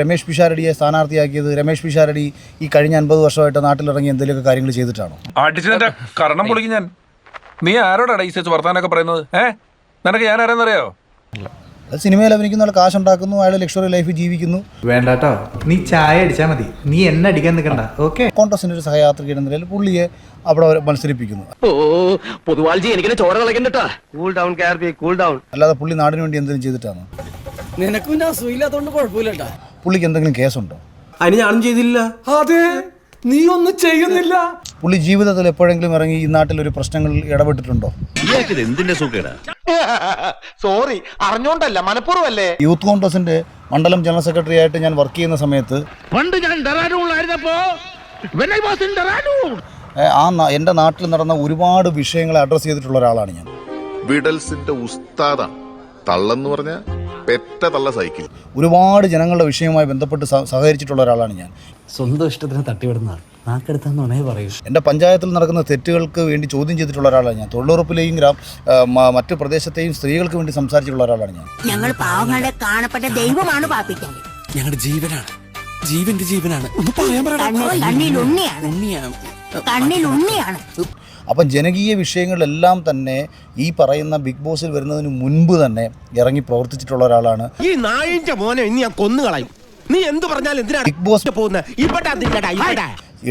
രമേഷ് പിഷാരടിയെ സ്ഥാനാർത്ഥിയാക്കിയത് രമേഷ് പിഷാരടി ഈ കഴിഞ്ഞ 50 വർഷമായിട്ട് നാട്ടിലിറങ്ങി എന്തെങ്കിലുമൊക്കെ കാര്യങ്ങൾ ചെയ്തിട്ടാണോ? അടിച്ചതിന്റെ കരണം പൊളിക്കും ഞാൻ. നീ ആരോടാണ് ഈ വർത്താനൊക്കെ പറയുന്നത്? നിനക്ക് ഞാൻ ആരെന്നറിയോ? സിനിമയിൽ അഭിനയിക്കുന്ന ആൾ കാശുണ്ടാക്കുന്നു, അയാൾ ലക്ഷറി ലൈഫ് ജീവിക്കുന്നു. വേണ്ടാട്ടോ, നീ ചായ അടിച്ചാൽ മതി, നീ എന്നെ അടിക്കാൻ നിൽക്കണ്ട. ഓക്കെ, കോൺഗ്രസിന്റെ ഒരു സഹയാത്രിക എന്ന നിലയിൽ പുള്ളിയെ അവിടെ മത്സരിപ്പിക്കുന്നു. അല്ലാതെ പുള്ളി നാടിന് വേണ്ടി എന്തെങ്കിലും ചെയ്തിട്ടാണ്? പുള്ളിക്ക് എന്തെങ്കിലും കേസുണ്ടോ? അതിന് ഞാനും ചെയ്തില്ല. അതെ, നീ ഒന്നും ചെയ്യുന്നില്ല. പുള്ളി ജീവിതത്തിൽ എപ്പോഴെങ്കിലും ഇറങ്ങി ഈ നാട്ടിൽ ഒരു പ്രശ്നങ്ങളിൽ ഇടപെട്ടിട്ടുണ്ടോ? സോറി, അറിഞ്ഞോണ്ടല്ല, മനഃപൂർവ്വമല്ലേ. യൂത്ത് കോൺഗ്രസിന്റെ മണ്ഡലം ജനറൽ സെക്രട്ടറി ആയിട്ട് ഞാൻ വർക്ക് ചെയ്യുന്ന സമയത്ത് എന്റെ നാട്ടിൽ നടന്ന ഒരുപാട് വിഷയങ്ങളെ അഡ്രസ് ചെയ്തിട്ടുള്ള ഒരാളാണ് ഞാൻ. വിഡൽസിന്റെ ഉസ്താദാണ്. തള്ളെന്ന് പറഞ്ഞ പെറ്റ തള്ള സൈക്കിൾ. ഒരുപാട് ജനങ്ങളുടെ വിഷയവുമായി ബന്ധപ്പെട്ട് സഹകരിച്ചിട്ടുള്ള ഒരാളാണ് ഞാൻ. സ്വന്തം ഇഷ്ടത്തിന് തട്ടിവിടുന്നതാണ്. നാക്കെടുത്താന്നുണേ പറയൂ. എൻ്റെ പഞ്ചായത്തിൽ നടക്കുന്ന തെറ്റുകൾക്ക് വേണ്ടി ചോദ്യം ചെയ്തിട്ടുള്ള ഒരാളാണ് ഞാൻ. തൊഴിലുറപ്പിലെയും മറ്റു പ്രദേശത്തെയും സ്ത്രീകൾക്ക് വേണ്ടി സംസാരിച്ചിട്ടുള്ള ഒരാളാണ് ഞാൻ. ഞങ്ങൾ പാവങ്ങളുടെ കാണപ്പെട്ട ദൈവമാണ് പാപ്പിക്കാൻ. ഞങ്ങളുടെ ജീവനാണ്, ജീവന്റെ ജീവനാണ്. കണ്ണിലുണ്ണിയാണ്. അപ്പം ജനകീയ വിഷയങ്ങളിലെല്ലാം തന്നെ ഈ പറയുന്ന ബിഗ് ബോസിൽ വരുന്നതിന് മുൻപ് തന്നെ ഇറങ്ങി പ്രവർത്തിച്ചിട്ടുള്ള ഒരാളാണ്. ഈ നായിന്റെ മോനെ ഇനി ഞാൻ കൊന്നുകളയും. നീ എന്ത് പറഞ്ഞാലും എന്തിനാണ് ബിഗ് ബോസ് പോകുന്നത്?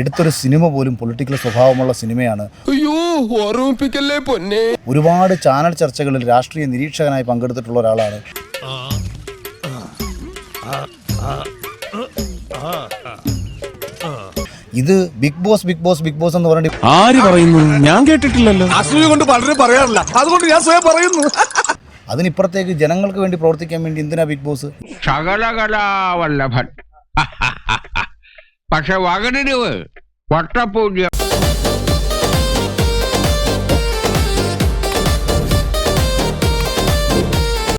എടുത്തൊരു സിനിമ പോലും പൊളിറ്റിക്കൽ സ്വഭാവമുള്ള സിനിമയാണ്. അയ്യോ, ഓർമ്മിപ്പിക്കല്ലേ പൊന്നെ. ഒരുപാട് ചാനൽ ചർച്ചകളിൽ രാഷ്ട്രീയ നിരീക്ഷകനായി പങ്കെടുത്തിട്ടുള്ള ഒരാളാണ്. ഇത് Bigg Boss Bigg Boss Bigg Boss എന്ന് പറഞ്ഞിട്ട് ആര് പറയുന്നു? ഞാൻ കേട്ടിട്ടില്ലല്ലോ. അസൂയ കൊണ്ട് പലരും പറയാറില്ല, അതുകൊണ്ട് ഞാൻ സ്വയം പറയുന്നു. അതിനിപ്പുറത്തേക്ക് ജനങ്ങൾക്ക് വേണ്ടി പ്രവർത്തിക്കാൻ വേണ്ടി എന്തിനാ ബിഗ് ബോസ്? ശകലകലാവല്ലഭൻ പക്ഷെ വകടിരിവ് വട്ടപൂജ്യം.